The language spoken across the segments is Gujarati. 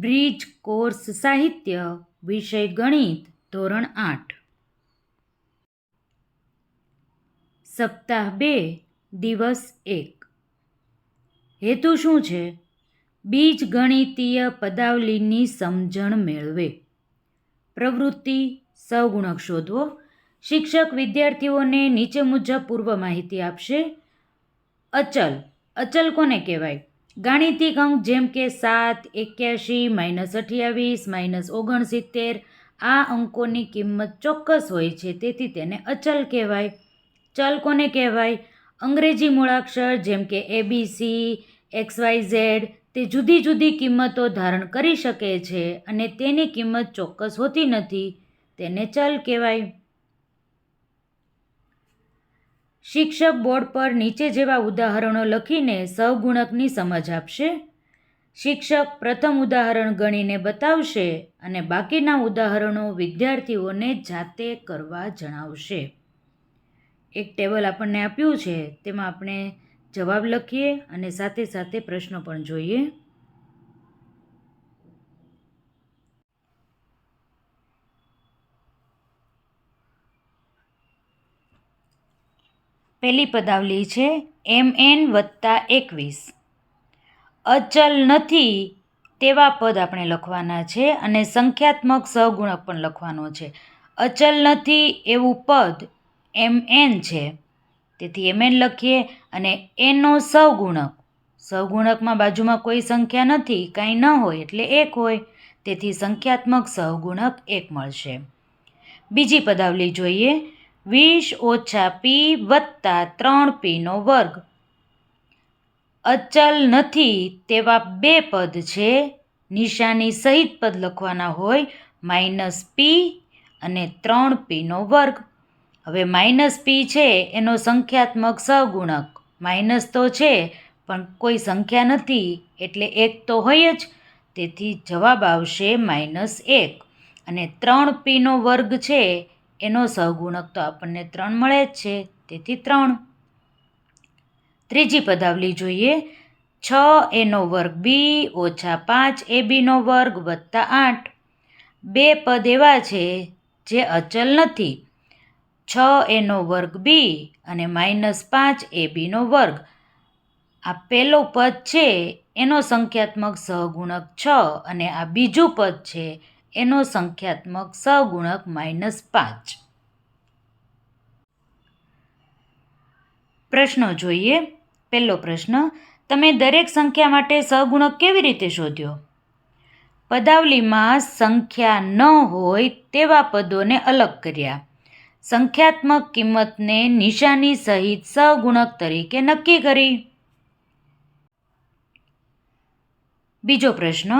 બ્રિજ કોર્સ સાહિત્ય વિષય ગણિત ધોરણ 8 સપ્તાહ 2 દિવસ 1 હેતુ શું છે? બીજ ગણિતીય પદાવલીની સમજણ મેળવે. પ્રવૃત્તિ સહગુણક શોધવો. શિક્ષક વિદ્યાર્થીઓને નીચે મુજબ પૂર્વ માહિતી આપશે. અચલ કોને કહેવાય? ગાણિતિક અંક જેમ કે 7, 81, -28, -69 આ અંકોની કિંમત ચોક્કસ હોય છે, તેથી તેને અચલ કહેવાય. ચલ કોને કહેવાય? અંગ્રેજી મૂળાક્ષર જેમ કે ABC, XYZ તે જુદી જુદી કિંમતો ધારણ કરી શકે છે અને તેની કિંમત ચોક્કસ હોતી નથી, તેને ચલ કહેવાય. શિક્ષક બોર્ડ પર નીચે જેવા ઉદાહરણો લખીને સહગુણકની સમજ આપશે. શિક્ષક પ્રથમ ઉદાહરણ ગણીને બતાવશે અને બાકીના ઉદાહરણો વિદ્યાર્થીઓને જાતે કરવા જણાવશે. એક ટેબલ આપણને આપ્યું છે, તેમાં આપણે જવાબ લખીએ અને સાથે સાથે પ્રશ્નો પણ જોઈએ. પહેલી પદાવલી છે MN+21. અચલ નથી તેવા પદ આપણે લખવાના છે અને સંખ્યાત્મક સહગુણક પણ લખવાનો છે. અચલ નથી એવું પદ MN છે, તેથી MN લખીએ અને એનો સહગુણકમાં બાજુમાં કોઈ સંખ્યા નથી, કાંઈ ન હોય એટલે 1 હોય, તેથી સંખ્યાત્મક સહગુણક 1 મળશે. બીજી પદાવલી જોઈએ. 20 - p + 3p². અચલ નથી તેવા બે પદ છે. નિશાની સહિત પદ લખવાના હોય, -p અને 3p². હવે -p છે એનો સંખ્યાત્મક સહગુણક, માઇનસ તો છે પણ કોઈ સંખ્યા નથી એટલે 1 તો હોય જ, તેથી જવાબ આવશે -1. અને 3p² છે એનો સહગુણક તો આપણને 3 મળે જ છે, તેથી 3. ત્રીજી પદાવલી જોઈએ. 6a² b - 5ab² + 8. બે પદ એવા છે જે અચલ નથી. 6a² b અને -5ab². આ પહેલું પદ છે એનો સંખ્યાત્મક સહગુણક 6 અને આ બીજું પદ છે એનો સંખ્યાત્મક સહગુણક -5. પ્રશ્નો જોઈએ. પહેલો પ્રશ્ન, તમે દરેક સંખ્યા માટે સહગુણક કેવી રીતે શોધ્યો? પદાવલીમાં સંખ્યા ન હોય તેવા પદોને અલગ કર્યા. સંખ્યાત્મક કિંમતને નિશાની સહિત સહગુણક તરીકે નક્કી કરી. બીજો પ્રશ્ન,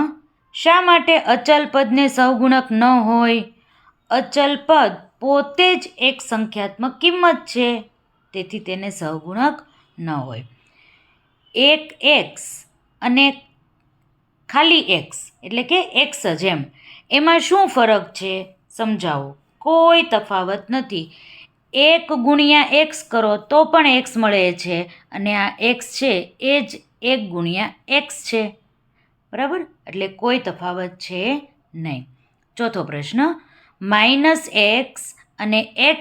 શા માટે અચલ પદને સહગુણક ન હોય? અચલ પદ પોતે જ એક સંખ્યાત્મક કિંમત છે, તેથી તેને સહગુણક ન હોય. એક x અને ખાલી x એટલે કે x જ એમાં શું ફરક છે સમજાવો. કોઈ તફાવત નથી. 1 × x કરો તો પણ x મળે છે અને આ x છે એ જ 1 × x છે, બરાબર? એટલે કોઈ તફાવત છે નહીં. ચોથો પ્રશ્ન, -x અને x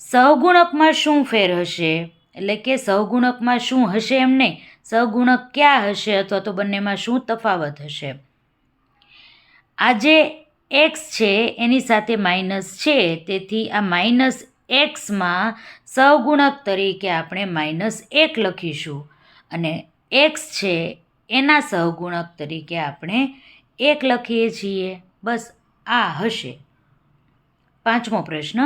સહગુણકમાં શું ફેર હશે? એટલે કે સહગુણકમાં શું હશે એમ નહીં, સહગુણક ક્યાં હશે અથવા તો બંનેમાં શું તફાવત હશે? આ જે x છે એની સાથે માઇનસ છે, તેથી આ -x સહગુણક તરીકે આપણે -1 લખીશું અને x છે એના સહગુણક તરીકે આપણે 1 લખીએ છીએ. બસ આ હશે. પાંચમો પ્રશ્ન,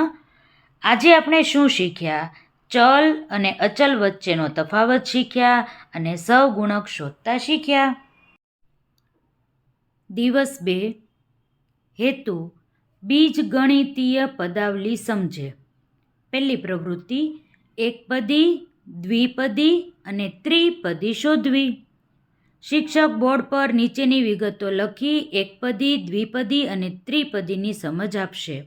આજે આપણે શું શીખ્યા? ચલ અને અચલ વચ્ચેનો તફાવત શીખ્યા અને સહગુણક શોધતા શીખ્યા. દિવસ 2 હેતુ, બીજગણિતીય પદાવલી સમજે. પહેલી પ્રવૃત્તિ, એકપદી, દ્વિપદી અને ત્રિપદી શોધવી. શિક્ષક બોર્ડ પર નીચેની વિગતો લખી એકપદી, દ્વિપદી અને ત્રિપદીની સમજ આપશે.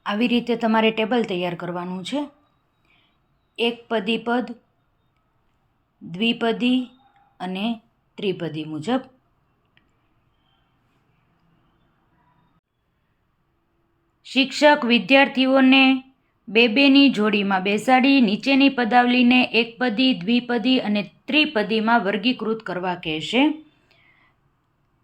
આવી રીતે તમારે ટેબલ તૈયાર કરવાનું છે. એકપદી પદ, દ્વિપદી અને ત્રિપદી મુજબ. શિક્ષક વિદ્યાર્થીઓને બેની જોડીમાં બેસાડી નીચેની પદાવલીને એકપદી, દ્વિપદી અને ત્રિપદીમાં વર્ગીકૃત કરવા કહેશે.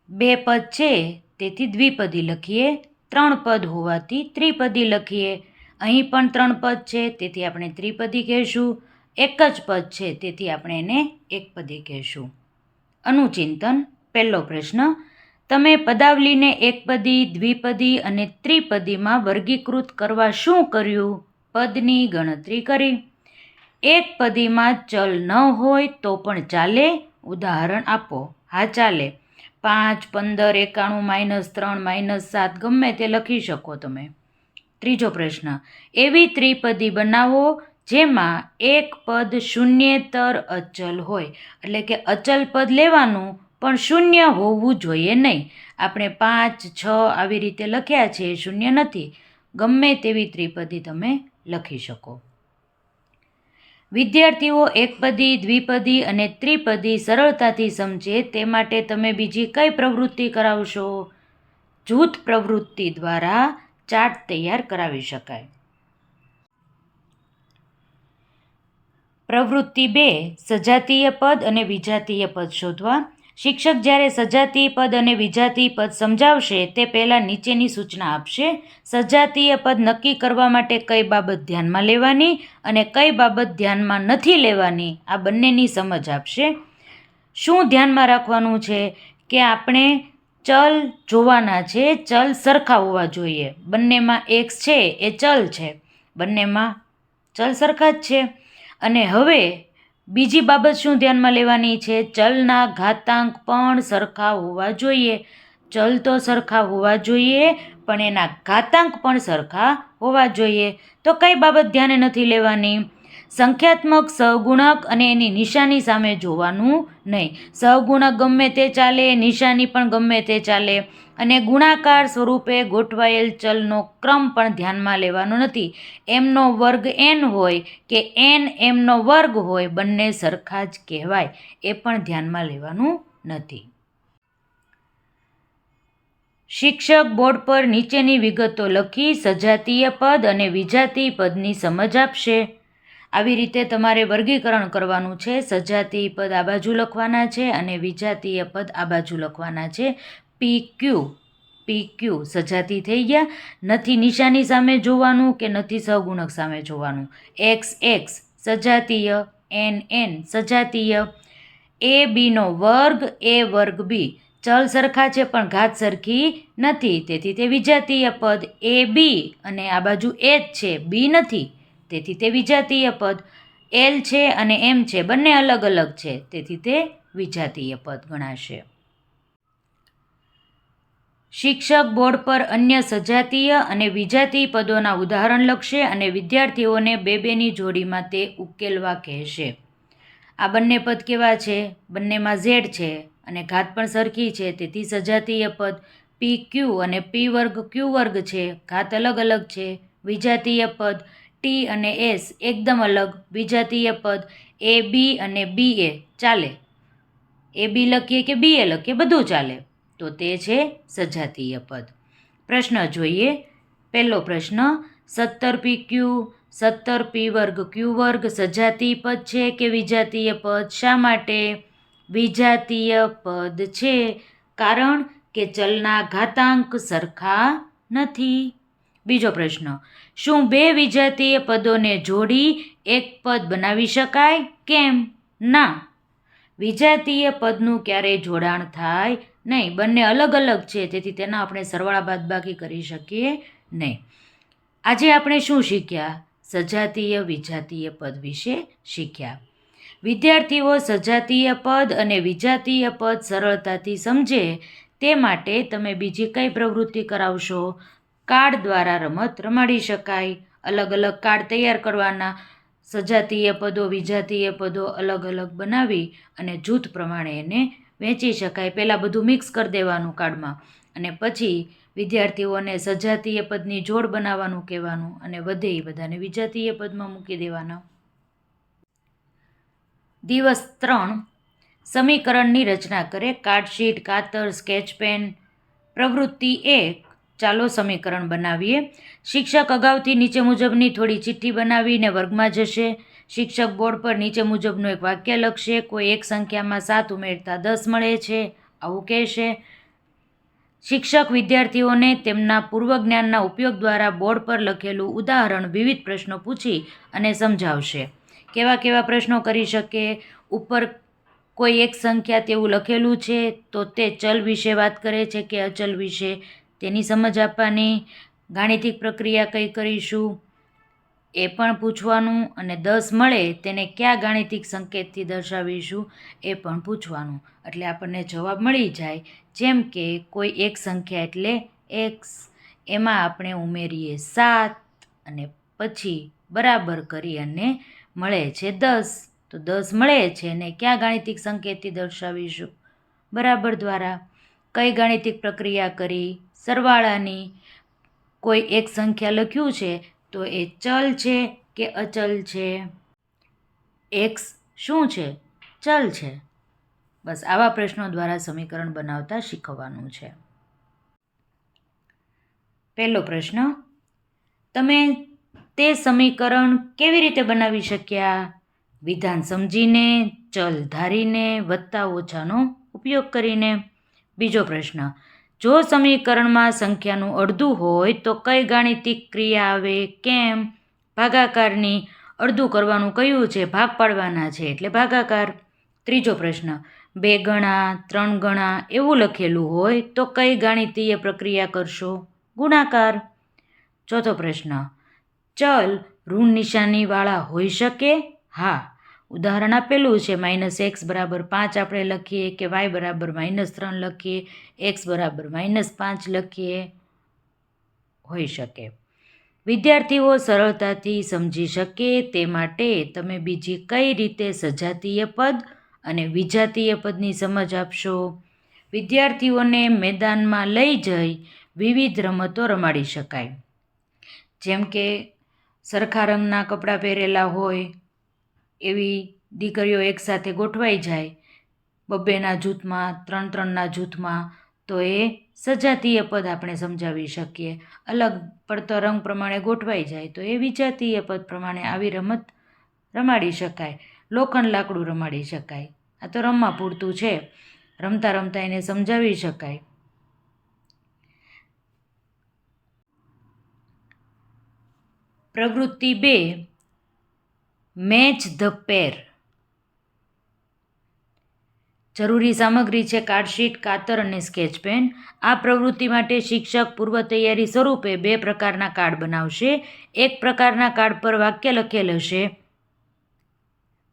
2 પદ છે તેથી દ્વિપદી લખીએ, 3 પદ હોવાથી ત્રિપદી લખીએ. અહીં પણ 3 પદ છે તેથી આપણે ત્રિપદી કહેશું. 1 જ પદ છે તેથી આપણે એને એકપદી કહેશું. અનુચિંતન. પહેલો પ્રશ્ન, તમે પદાવલીને એકપદી, દ્વિપદી અને ત્રિપદીમાં વર્ગીકૃત કરવા શું કર્યું? પદની ગણતરી કરી. એકપદીમાં ચલ ન હોય તો પણ ચાલે? ઉદાહરણ આપો. હા, ચાલે. 5, 15, 91, -3, -7 ગમે તે લખી શકો તમે. ત્રીજો પ્રશ્ન, એવી ત્રિપદી બનાવો જેમાં એક પદ શૂન્યેતર અચલ હોય. એટલે કે અચલ પદ લેવાનું પણ શૂન્ય હોવું જોઈએ નહીં. આપણે 5, 6 આવી રીતે લખ્યા છે, શૂન્ય નથી. ગમે તેવી ત્રિપદી તમે લખી શકો. વિદ્યાર્થીઓ એકપદી, દ્વિપદી અને ત્રિપદી સરળતાથી સમજે તે માટે તમે બીજી કઈ પ્રવૃત્તિ કરાવશો? જૂથ પ્રવૃત્તિ દ્વારા ચાર્ટ તૈયાર કરાવી શકાય. પ્રવૃત્તિ 2, સજાતીય પદ અને વિજાતીય પદ શોધવા. શિક્ષક જ્યારે સજાતીય પદ અને વિજાતીય પદ સમજાવશે તે પહેલાં નીચેની સૂચના આપશે. સજાતીય પદ નક્કી કરવા માટે કઈ બાબત ધ્યાનમાં લેવાની અને કઈ બાબત ધ્યાનમાં નથી લેવાની, આ બંનેની સમજ આપશે. શું ધ્યાનમાં રાખવાનું છે કે આપણે ચલ જોવાના છે, ચલ સરખા હોવા જોઈએ. બંનેમાં એક્સ છે એ ચલ છે, બંનેમાં ચલ સરખા જ છે. અને હવે બીજી બાબત શું ધ્યાનમાં લેવાની છે? ચલના ઘાતાંક પણ સરખા હોવા જોઈએ. ચલ તો સરખા હોવા જોઈએ પણ એના ઘાતાંક પણ સરખા હોવા જોઈએ. તો કઈ બાબત ધ્યાને નથી લેવાની? સંખ્યાત્મક સહગુણક અને એની નિશાની સામે જોવાનું નહીં. સહગુણક ગમે તે ચાલે, નિશાની પણ ગમે તે ચાલે. અને ગુણાકાર સ્વરૂપે ગોઠવાયેલ ચલનો ક્રમ પણ ધ્યાનમાં લેવાનો નથી. એમનો વર્ગ n હોય કે n એમનો વર્ગ હોય, બંને સરખા જ કહેવાય, એ પણ ધ્યાનમાં લેવાનું નથી. શિક્ષક બોર્ડ પર નીચેની વિગતો લખી સજાતીય પદ અને વિજાતીય પદની સમજ આપશે. આવી રીતે તમારે વર્ગીકરણ કરવાનું છે. સજાતીય પદ આ બાજુ લખવાના છે અને વિજાતીય પદ આ બાજુ લખવાના છે. PQ સજાતી થઈ ગયા. નથી નિશાની સામે જોવાનું કે નથી સહગુણક સામે જોવાનું. XX સજાતીય, NN સજાતીય. ABનો વર્ગ, A વર્ગ B ચલ સરખા છે પણ ઘાત સરખી નથી, તેથી તે વિજાતીય પદ. AB અને આ બાજુ A જ છે, B નથી, તેથી તે વિજાતીય પદ. L છે અને M છે, બંને અલગ અલગ છે, તેથી તે વિજાતીય પદ ગણાશે. શિક્ષક બોર્ડ પર અન્ય સજાતીય અને વિજાતીય પદોના ઉદાહરણ લખશે અને વિદ્યાર્થીઓને બેની જોડીમાં તે ઉકેલવા કહેશે. આ બંને પદ કેવા છે? બંનેમાં Z છે અને ઘાત પણ સરખી છે, તેથી સજાતીય પદ. PQ અને P વર્ગ Q વર્ગ છે, ઘાત અલગ અલગ છે, વિજાતીય પદ. T અને S એકદમ અલગ, વિજાતીય પદ. AB અને BA ચાલે, AB લખીએ કે BA લખીએ બધું ચાલે, તો તે છે સજાતીય પદ. પ્રશ્ન જોઈએ. પહેલો પ્રશ્ન, 17PQ 17P વર્ગ Q વર્ગ સજાતીય પદ છે કે વિજાતીય પદ? શા માટે વિજાતીય પદ છે? કારણ કે ચલના ઘાતાંક સરખા નથી. બીજો પ્રશ્ન, શું 2 વિજાતીય પદોને જોડી એક પદ બનાવી શકાય? કેમ? ના, વિજાતીય પદનું ક્યારેય જોડાણ થાય નહીં. બંને અલગ અલગ છે, તેથી તેના આપણે સરવાળા બાદબાકી કરી શકીએ નહીં. આજે આપણે શું શીખ્યા? સજાતીય વિજાતીય પદ વિશે શીખ્યા. વિદ્યાર્થીઓ સજાતીય પદ અને વિજાતીય પદ સરળતાથી સમજે તે માટે તમે બીજી કઈ પ્રવૃત્તિ કરાવશો? કાર્ડ દ્વારા રમત રમાડી શકાય. અલગ અલગ કાર્ડ તૈયાર કરવાના, સજાતીય પદો વિજાતીય પદો અલગ અલગ બનાવી અને જૂથ પ્રમાણે એને વહેંચી શકાય. પહેલાં બધું મિક્સ કરી દેવાનું કાર્ડમાં અને પછી વિદ્યાર્થીઓને સજાતીય પદની જોડ બનાવવાનું કહેવાનું અને વધે એ બધાને વિજાતીય પદમાં મૂકી દેવાના. દિવસ 3, સમીકરણની રચના કરે. કાર્ડશીટ, કાતર, સ્કેચ પેન. પ્રવૃત્તિ 1. ચાલો સમીકરણ બનાવીએ. શિક્ષક અગાઉથી નીચે મુજબની થોડી ચિઠ્ઠી બનાવીને વર્ગમાં જશે. શિક્ષક બોર્ડ પર નીચે મુજબનું એક વાક્ય લખશે. કોઈ એક સંખ્યામાં 7 ઉમેરતા 10 મળે છે, આવું કહેશે. શિક્ષક વિદ્યાર્થીઓને તેમના પૂર્વજ્ઞાનના ઉપયોગ દ્વારા બોર્ડ પર લખેલું ઉદાહરણ વિવિધ પ્રશ્નો પૂછી અને સમજાવશે. કેવા કેવા પ્રશ્નો કરી શકે? ઉપર કોઈ એક સંખ્યા તેવું લખેલું છે તો તે ચલ વિશે વાત કરે છે કે અચલ વિશે, તેની સમજ આપવાની. ગાણિતિક પ્રક્રિયા કઈ કરીશું એ પણ પૂછવાનું. અને 10 મળે તેને કયા ગાણિતિક સંકેતથી દર્શાવીશું એ પણ પૂછવાનું. એટલે આપણને જવાબ મળી જાય. જેમ કે કોઈ એક સંખ્યા એટલે x, એમાં આપણે ઉમેરીએ 7 અને પછી બરાબર કરી અને મળે છે 10. તો 10 મળે છે અને કયા ગાણિતિક સંકેતથી દર્શાવીશું? બરાબર દ્વારા. કઈ ગાણિતિક પ્રક્રિયા કરી? સરવાળાની. કોઈ એક સંખ્યા લખ્યું છે તો એ ચલ છે કે અચલ છે? x શું છે? ચલ છે. બસ આવા પ્રશ્નો દ્વારા સમીકરણ બનાવતા શીખવવાનું છે. પહેલો પ્રશ્ન, તમે તે સમીકરણ કેવી રીતે બનાવી શક્યા? વિધાન સમજીને, ચલ ધારીને, વત્તા ઓછાનો ઉપયોગ કરીને. બીજો પ્રશ્ન, જો સમીકરણમાં સંખ્યાનું અડધું હોય તો કઈ ગાણિતિક ક્રિયા આવે? કેમ? ભાગાકારની. અડધું કરવાનું કયું છે? ભાગ પાડવાના છે એટલે ભાગાકાર. ત્રીજો પ્રશ્ન, 2 ગણા, 3 ગણા એવું લખેલું હોય તો કઈ ગાણિતીય પ્રક્રિયા કરશો? ગુણાકાર. ચોથો પ્રશ્ન, ચલ ઋણ નિશાનીવાળા હોઈ શકે? હા. ઉદાહરણ આપેલું છે. -x બરાબર 5 આપણે લખીએ કે y બરાબર -3 લખીએ, x બરાબર -5 લખીએ. હોઈ શકે. વિદ્યાર્થીઓ સરળતાથી સમજી શકે તે માટે તમે બીજી કઈ રીતે સજાતીય પદ અને વિજાતીય પદની સમજ આપશો? વિદ્યાર્થીઓને મેદાનમાં લઈ જઈ વિવિધ રમતો રમાડી શકાય. જેમ કે સરખા રંગના કપડાં પહેરેલા હોય એવી દીકરીઓ એકસાથે ગોઠવાઈ જાય 2-2ના જૂથમાં, 3-3ના જૂથમાં, તો એ સજાતીય પદ આપણે સમજાવી શકીએ. અલગ પડતો રંગ પ્રમાણે ગોઠવાઈ જાય તો એ વિજાતીય પદ પ્રમાણે આવી રમત રમાડી શકાય. લોખંડ લાકડું રમાડી શકાય. આ તો રમવા પૂરતું છે. રમતા રમતા એને સમજાવી શકાય. પ્રવૃત્તિ 2. મેચ ધ પેર. જરૂરી સામગ્રી છે કાર્ડશીટ, કાતર અને સ્કેચ પેન. આ પ્રવૃત્તિ માટે શિક્ષક પૂર્વ તૈયારી સ્વરૂપે 2 પ્રકારના કાર્ડ બનાવશે. એક પ્રકારના કાર્ડ પર વાક્ય લખેલ હશે.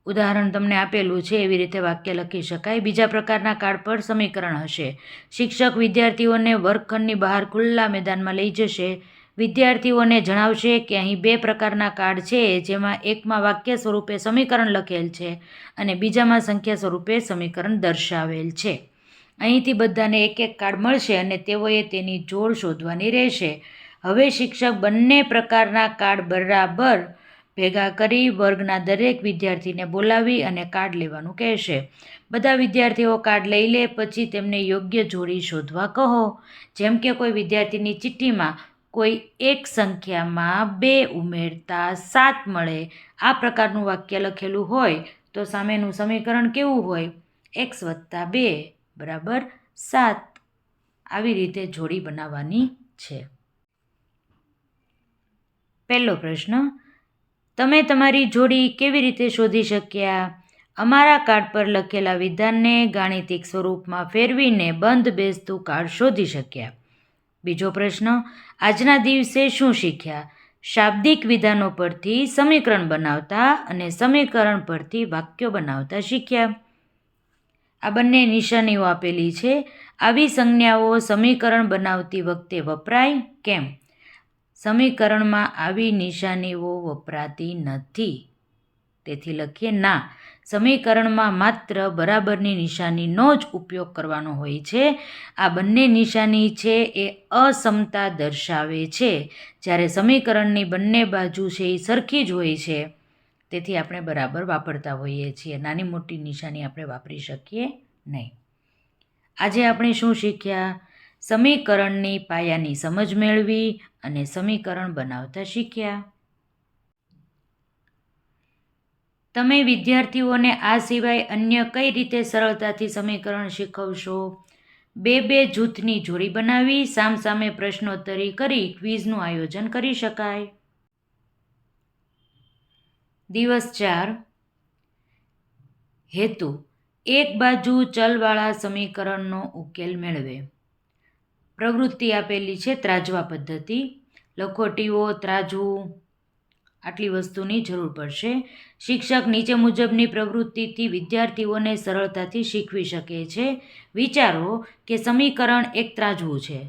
ઉદાહરણ તમને આપેલું છે એવી રીતે વાક્ય લખી શકાય. બીજા પ્રકારના કાર્ડ પર સમીકરણ હશે. શિક્ષક વિદ્યાર્થીઓને વર્ગખંડની બહાર ખુલ્લા મેદાનમાં લઈ જશે. વિદ્યાર્થીઓને જણાવશે કે અહીં 2 પ્રકારના કાર્ડ છે, જેમાં એકમાં વાક્ય સ્વરૂપે સમીકરણ લખેલ છે અને બીજામાં સંખ્યા સ્વરૂપે સમીકરણ દર્શાવેલ છે. અહીંથી બધાને એક એક કાર્ડ મળશે અને તેઓએ તેની જોડ શોધવાની રહેશે. હવે શિક્ષક બંને પ્રકારના કાર્ડ બરાબર ભેગા કરી વર્ગના દરેક વિદ્યાર્થીને બોલાવી અને કાર્ડ લેવાનું કહેશે. બધા વિદ્યાર્થીઓ કાર્ડ લઈ લે પછી તેમને યોગ્ય જોડી શોધવા કહો. જેમ કે કોઈ વિદ્યાર્થીની ચિઠ્ઠીમાં કોઈ એક સંખ્યામાં 2 ઉમેરતા 7 મળે, આ પ્રકારનું વાક્ય લખેલું હોય તો સામેનું સમીકરણ કેવું હોય? x + 2 બરાબર 7. આવી રીતે જોડી બનાવવાની છે. પહેલો પ્રશ્ન, તમે તમારી જોડી કેવી રીતે શોધી શક્યા? અમારા કાર્ડ પર લખેલા વિધાનને ગાણિતિક સ્વરૂપમાં ફેરવીને બંધ બેસતું કાર્ડ શોધી શક્યા. બીજો પ્રશ્ન, આજના દિવસે શું શીખ્યા? શાબ્દિક વિધાનો પરથી સમીકરણ બનાવતા અને સમીકરણ પરથી વાક્યો બનાવતા શીખ્યા. આ બંને નિશાનીઓ આપેલી છે. આવી સંજ્ઞાઓ સમીકરણ બનાવતી વખતે વપરાય? કેમ? સમીકરણમાં આવી નિશાનીઓ વપરાતી નથી. તેથી લખીએ ના. સમીકરણમાં માત્ર બરાબરની નિશાનીનો જ ઉપયોગ કરવાનો હોય છે. આ બંને નિશાની છે એ અસમતા દર્શાવે છે. જ્યારે સમીકરણની બંને બાજુ છે એ સરખી જ હોય છે. તેથી આપણે બરાબર વાપરતા હોઈએ છીએ. નાની મોટી નિશાની આપણે વાપરી શકીએ નહીં. આજે આપણે શું શીખ્યા? સમીકરણની પાયાની સમજ મેળવી અને સમીકરણ બનાવતા શીખ્યા. તમે વિદ્યાર્થીઓને આ સિવાય અન્ય કઈ રીતે સરળતાથી સમીકરણ શીખવશો? બે જૂથની જોડી બનાવી સામસામે પ્રશ્નોત્તરી કરી ક્વિઝનું આયોજન કરી શકાય. દિવસ 4. હેતુ: એક બાજુ ચલવાળા સમીકરણનો ઉકેલ મેળવે. પ્રવૃત્તિ આપેલી છે ત્રાજવા પદ્ધતિ. લખોટીઓ, ત્રાજવું, આટલી વસ્તુની જરૂર પડશે. શિક્ષક નીચે મુજબની પ્રવૃત્તિથી વિદ્યાર્થીઓને સરળતાથી શીખવી શકે છે. વિચારો કે સમીકરણ એક ત્રાજવું છે.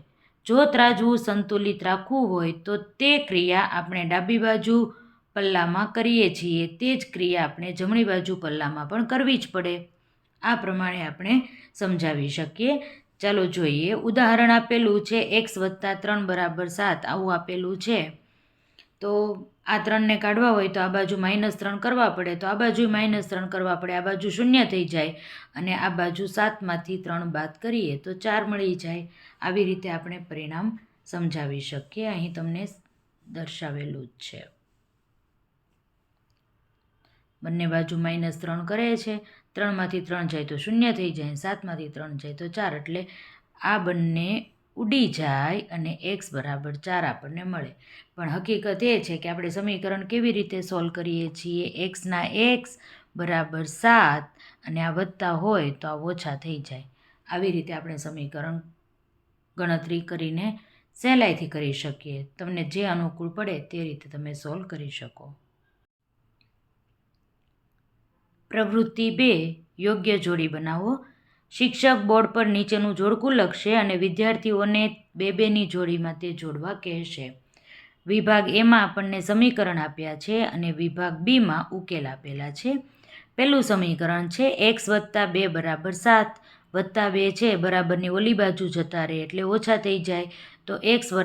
જો ત્રાજવું સંતુલિત રાખવું હોય તો તે ક્રિયા આપણે ડાબી બાજુ પલ્લામાં કરીએ છીએ તે જ ક્રિયા આપણે જમણી બાજુ પલ્લામાં પણ કરવી જ પડે. આ પ્રમાણે આપણે સમજાવી શકીએ. ચાલો જોઈએ. ઉદાહરણ આપેલું છે x+3 = 7 આવું આપેલું છે. તો આ 3ને કાઢવા હોય તો આ બાજુ -3 કરવા પડે, તો આ બાજુ -3 કરવા પડે. આ બાજુ 0 થઈ જાય અને આ બાજુ 7માંથી 3 બાદ કરીએ તો 4 મળી જાય. આવી રીતે આપણે પરિણામ સમજાવી શકીએ. અહીં તમને દર્શાવેલું જ છે. બંને બાજુ -3 કરે છે. 3માંથી 3 જાય તો 0 થઈ જાય, 7માંથી 3 જાય તો 4, એટલે આ બંને ઉડી જાય અને x = 4 આપણને મળે. પણ હકીકત એ છે કે આપણે સમીકરણ કેવી રીતે સોલ્વ કરીએ છીએ? x = 7 અને આ વત્તા હોય તો આ ઓછા થઈ જાય. આવી રીતે આપણે સમીકરણ ગણતરી કરીને સહેલાઈથી કરી શકીએ. તમને જે અનુકૂળ પડે તે રીતે તમે સોલ્વ કરી શકો. પ્રવૃત્તિ 2. યોગ્ય જોડી બનાવો. શિક્ષક બોર્ડ પર નીચેનું જોડકું લખશે અને વિદ્યાર્થીઓને બેની જોડીમાં તે જોડવા કહેશે. વિભાગ એમાં આપણને સમીકરણ આપ્યા છે અને વિભાગ બીમાં ઉકેલ આપેલા છે. પહેલું સમીકરણ છે x + 2 = 7. +2 છે બરાબરની ઓલી બાજુ જતા રહે એટલે ઓછા થઈ જાય. તો x =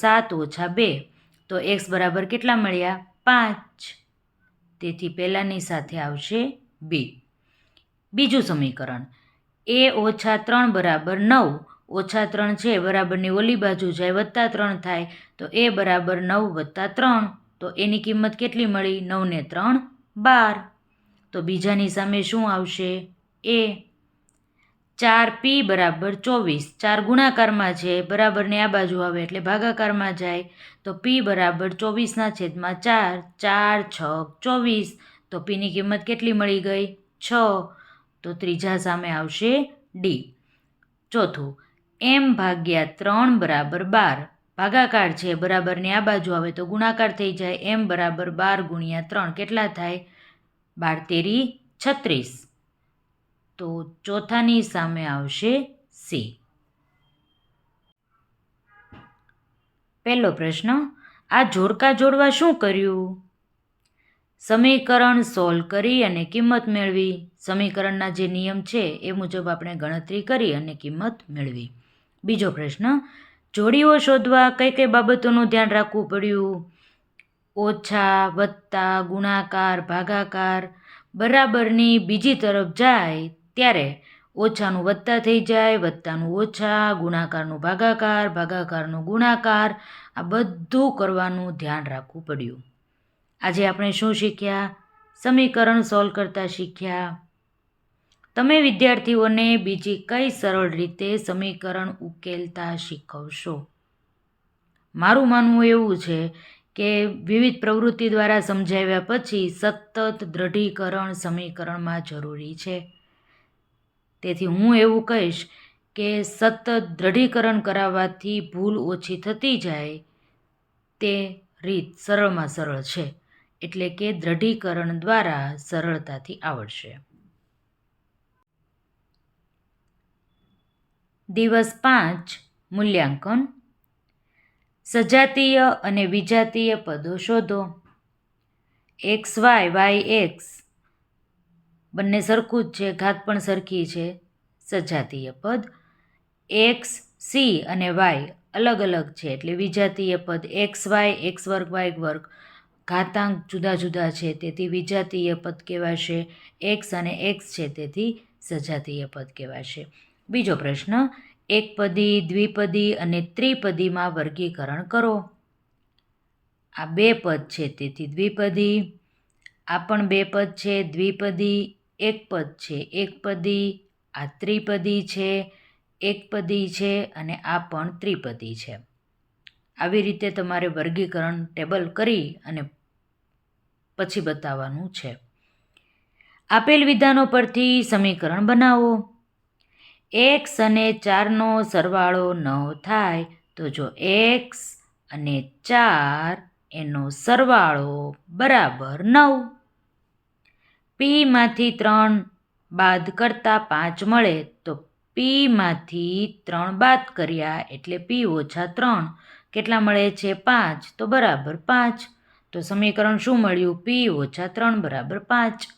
7 - 2. તો x બરાબર કેટલા મળ્યા? 5. તેથી પહેલાની સાથે આવશે b. બીજું સમીકરણ a - 3 = 9. -3 છે બરાબરની ઓલી બાજુ જાય +3 થાય તો a = 9 + 3. તો એની કિંમત કેટલી મળી? 9 ને 3 12. તો બીજાની સામે શું આવશે? a. 4p = 24. 4 ગુણાકારમાં છે બરાબરને આ બાજુ આવે એટલે ભાગાકારમાં જાય તો p = 24/4. 4 × 6 = 24. તો pની કિંમત કેટલી મળી ગઈ? 6. તો ત્રીજા સામે આવશે d. ચોથું m/3 = 12. ભાગાકાર છે બરાબરની આ બાજુ આવે તો ગુણાકાર થઈ જાય. m = 12 × 3 કેટલા થાય? 12 × 36. તો ચોથાની સામે આવશે c. પહેલો પ્રશ્ન: આ જોડકા જોડવા શું કર્યું? સમીકરણ સોલ્વ કરી અને કિંમત મેળવી. સમીકરણના જે નિયમ છે એ મુજબ આપણે ગણતરી કરી અને કિંમત મેળવી. બીજો પ્રશ્ન: જોડીઓ શોધવા કઈ કઈ બાબતોનું ધ્યાન રાખવું પડ્યું? ઓછા, વત્તા, ગુણાકાર, ભાગાકાર બરાબરની બીજી તરફ જાય ત્યારે ઓછાનું વત્તા થઈ જાય, વત્તાનું ઓછા, ગુણાકારનું ભાગાકાર, ભાગાકારનું ગુણાકાર, આ બધું કરવાનું ધ્યાન રાખવું પડ્યું. આજે આપણે શું શીખ્યા? સમીકરણ સોલ્વ કરતા શીખ્યા. તમે વિદ્યાર્થીઓને બીજી કઈ સરળ રીતે સમીકરણ ઉકેલતા શીખવશો? મારું માનવું એવું છે કે વિવિધ પ્રવૃત્તિ દ્વારા સમજાવ્યા પછી સતત દ્રઢીકરણ સમીકરણમાં જરૂરી છે. તેથી હું એવું કહીશ કે સતત દ્રઢીકરણ કરાવવાથી ભૂલ ઓછી થતી જાય તે રીત સરળમાં સરળ છે. એટલે કે દ્રઢીકરણ દ્વારા સરળતાથી આવડશે. દિવસ 5. મૂલ્યાંકન. સજાતીય અને વિજાતીય પદો શોધો. xy, yx બંને સરખું જ છે, ઘાત પણ સરખી છે. સજાતીય પદ. x, c અને y અલગ અલગ છે એટલે વિજાતીય પદ xy, x2, y2 ઘાતાંક જુદા જુદા છે તેથી વિજાતીય પદ કહેવાશે. એક્સ અને એક્સ છે તેથી સજાતીય પદ કહેવાશે. બીજો પ્રશ્ન, એકપદી, દ્વિપદી અને ત્રિપદીમાં વર્ગીકરણ કરો. આ બે પદ છે તેથી દ્વિપદી, આ પણ બે પદ છે દ્વિપદી, એક પદ છે એકપદી, આ ત્રિપદી છે, એકપદી છે અને આ પણ ત્રિપદી છે. આવી રીતે તમારે વર્ગીકરણ ટેબલ કરી અને પછી બતાવવાનું છે. આપેલ વિધાનો પરથી સમીકરણ બનાવો. એક્સ અને 4નો સરવાળો 9 થાય તો જો એક્સ અને 4 એનો સરવાળો બરાબર 9. પીમાંથી 3 બાદ કરતા 5 મળે તો પીમાંથી 3 બાદ કર્યા એટલે પી ઓછા 3 કેટલા મળે છે? 5. તો બરાબર 5. તો સમીકરણ શું મળ્યું? પી ઓછા 3 બરાબર 5.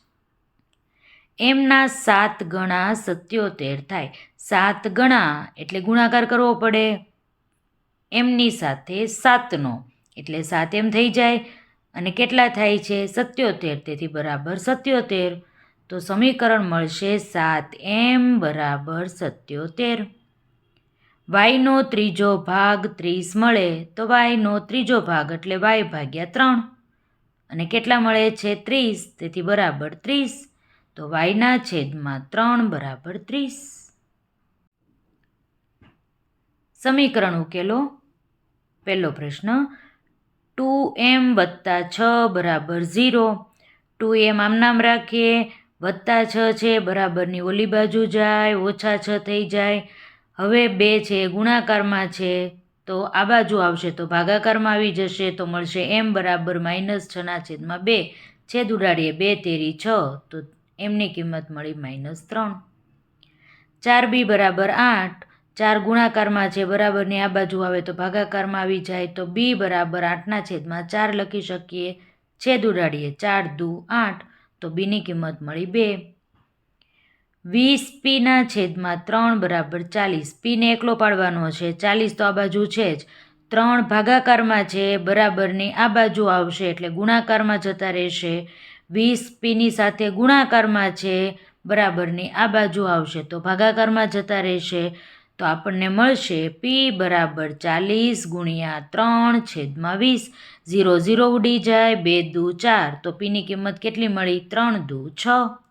એમના 7 ગણા 77 થાય. 7 ગણા એટલે ગુણાકાર કરવો પડે એમની સાથે 7નો એટલે 7 એમ થઈ જાય અને કેટલા થાય છે? 77. તેથી બરાબર 77. તો સમીકરણ મળશે 7m બરાબર 77. વાયનો ત્રીજો ભાગ 30 મળે તો વાયનો ત્રીજો ભાગ એટલે વાય ભાગ્યા 3 અને કેટલા મળે છે? 30. તેથી બરાબર 30. તો વાયના છેદમાં 3 બરાબર 30. સમીકરણ ઉકેલો. પહેલો પ્રશ્ન, 2m વત્તા 6 બરાબર 0. 2m આમ નામ રાખીએ, વત્તા 6 છે બરાબરની ઓલી બાજુ જાય, ઓછા 6 થઈ જાય. હવે 2 છે ગુણાકારમાં છે તો આ બાજુ આવશે તો ભાગાકારમાં આવી જશે તો મળશે m બરાબર -6/2. છેદ ઉડાડીએ 2 તેરી 6 તો એમની કિંમત મળી -3. 4b બરાબર 8. 4 ગુણાકારમાં છે બરાબરની આ બાજુ આવે તો ભાગાકારમાં આવી જાય તો b બરાબર 8/4 લખી શકીએ. છેદ ઉડાડીએ 4 દુ 8 તો બીની કિંમત મળી 2. 20p/3 બરાબર 40. પીને એકલો પાડવાનો છે, 40 તો આ બાજુ છે જ. 3 ભાગાકારમાં છે બરાબરની આ બાજુ આવશે એટલે ગુણાકારમાં જતા રહેશે. 20 પીની સાથે ગુણાકારમાં છે બરાબરની આ બાજુ આવશે તો ભાગાકારમાં જતા રહેશે. તો આપણને મળશે પી બરાબર 40 ગુણ્યા 3/20. 0 0 ઉડી જાય, 2 દુ 4 તો પીની કિંમત કેટલી મળી? 3 દુ 6.